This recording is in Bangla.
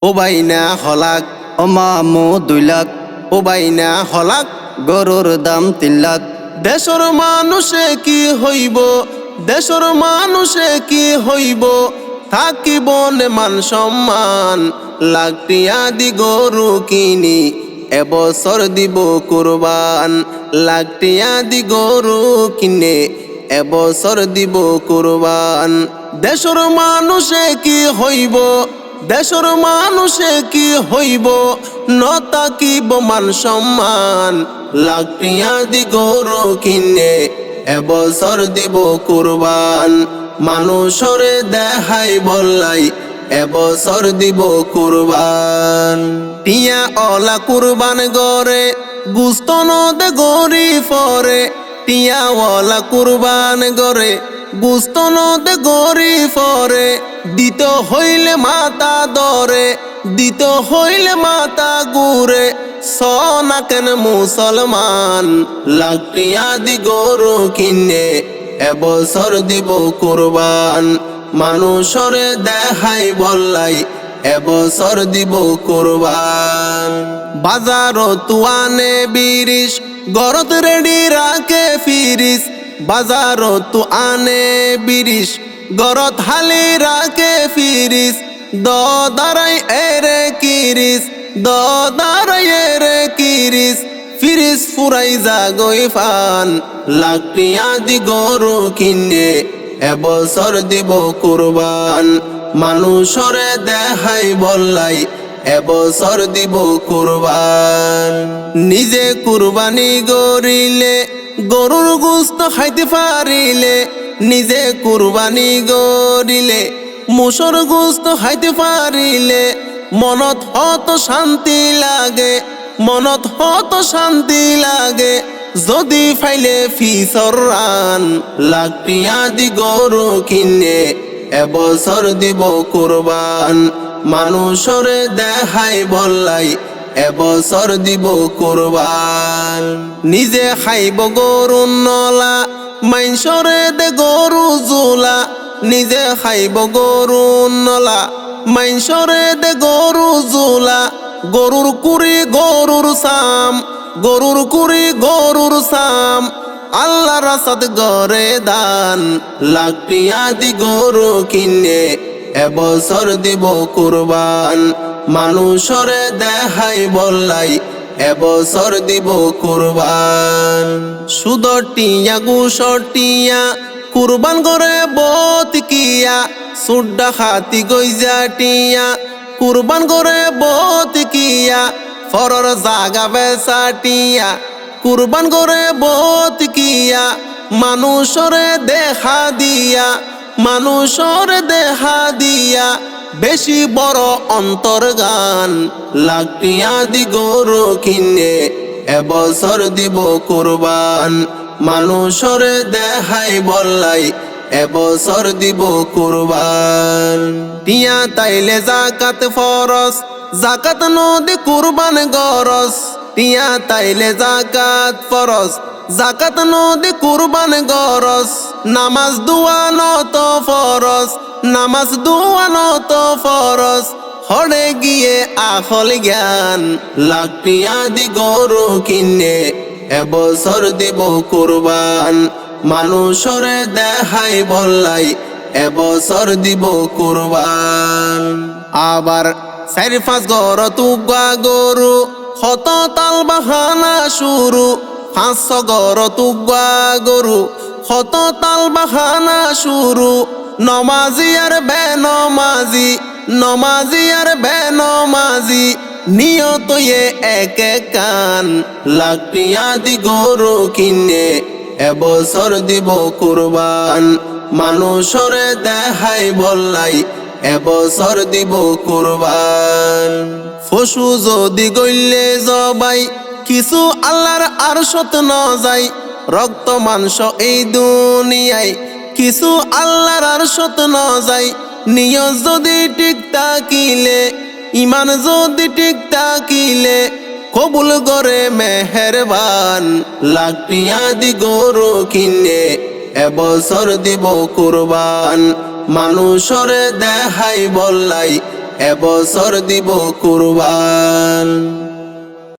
ও বাইনা হলাক ও মামু 2 লাখ ও বাইনা হলাক গরুর দাম 3 লাখ দেশর মানুষে কি হইব দেশর মানুষে কি হইব থাকিব নে মান সম্মান লাখ টিয়া দি গরু কিনি এবছর দিব কুরবান লাখ টিয়া দি গরু কিনে এবছর দিব কুরবান দেশর মানুষে কি হইব দেশর মানুষে কি হইব নতাকিব মান সম্মান লাখ টিয়া দি গরু কিনে এবছর দিব কুরবান মানুষরে দেখাই বললাই এবছর দিব কুরবান টিয়া অলা কুরবান গরে গুস্ত নদে গরি ফরে টিয়া ওয়ালা কুরবান গরে গুস্ত নদে গরি ফরে দিত হইলে মাতা দরে দিত হইলে মাতা গুরে সনা কেন মুসলমান লাখ টিয়া দি গরু কিনে এবছর দিব কুরবান মানুষরে দেখাই বললাই এবছর দিব কুরবান বাজার তুয়ানে বিরিশ গরত রেডি রাখে ফিরিস বাজার তু আনে বিরিশ গরত হালি রাখে ফিরিস দারাই এরে কিরিস দারাই এরে কিরিস ফিরিস ফুরাই জাগই ফান লাখ টিয়া দি গরু কিনে এবছর দিব কুরবান মানুষরে দেখাই বললাই এবছর দিব কুরবান নিজে কুরবানি গরিলে গরুর গোস্ত খাইতে পারিলে নিজে কুরবানি গরিলে মুসর গোস্ত খাইতে পারিলে মনত হত শান্তি লাগে মনত হত শান্তি লাগে যদি ফাইলে ফিসর রান লাখ টিয়া দি গরু কিনে এবছর দিব কুরবান মানুষরে দেখাই বললাই এবছর দিব কুরবান নিজে খাইব গরু নলা মাইনসরে দে গরু জোলা নিজে খাইব গরু নলা মাইনসরে দে গরু জোলা গরুর কুড়ি গরুর সাম গরুর কুড়ি গরুর সাম আল্লাহ রাসাদ গরে দান লাখ টিয়া দি গরু কিনে এবছর দিব কুরবান মানুষরে দেখাই বললাই এবছর দিব কুরবান সুদর টিয়া গুসর টিয়া কুরবান করে বত কিয়া সুড্ডা খাতি গইজা টিয়া কুরবান করে বত কিয়া ফরর জাগা বেচা টিয়া কুরবান করে বত কিয়া মানুষরে দেখা দিয়া মানুষরে দেখা দিয়া বেশি বড় অন্তর গান লাখ টিয়া দি গরু কিনে এবছর দিব কুরবান মানুষরে দেখাই বললাই এবছর দিব কুরবান টিয়া তাইলে জাকাত ফরস জাকাত নদী কুরবান গরস টিয়া তাইলে জাকাত ফরস জাকাত নদী কুরবান গরস নামাজ দুয়া নত ফরস নামাজ দুয়া নত ফরস হরে গিয়ে আখল জ্ঞান লাখ টিয়া দি গরু কিনে এবছর দিব কুরবান মানুষরে দেখাই বললাই এবছর দিব কুরবান আবার 4-5 গর তুগা গরু হত তাল বাহানা শুরু 500 গর তুগা গরু হত তাল বাহানা শুরু নমাজি আর বেনমাজি নমাজি আর বেনমাজি নিয়ত এক কান লাখ টিয়া দি গরু কিনে এবছর দিব কুরবান মানুষরে দেখাই বললাই এবছর দিব কুরবান পশু যদি গইলে জবাই কিছু আল্লাহর আরশত ন যায় রক্ত মাংস এই দুনিয়ায় কিছু আল্লাহর আরশত ন যায় নিয়ত যদি ঠিক থাকিলে ইমান যদি ঠিক থাকিলে কবুল করে মেহেরবান লাখ টিয়া দি গরু কিনে এবছর দিব কুরবান মানুষরে দেখাই বললাই এবছর দিব কুরবান।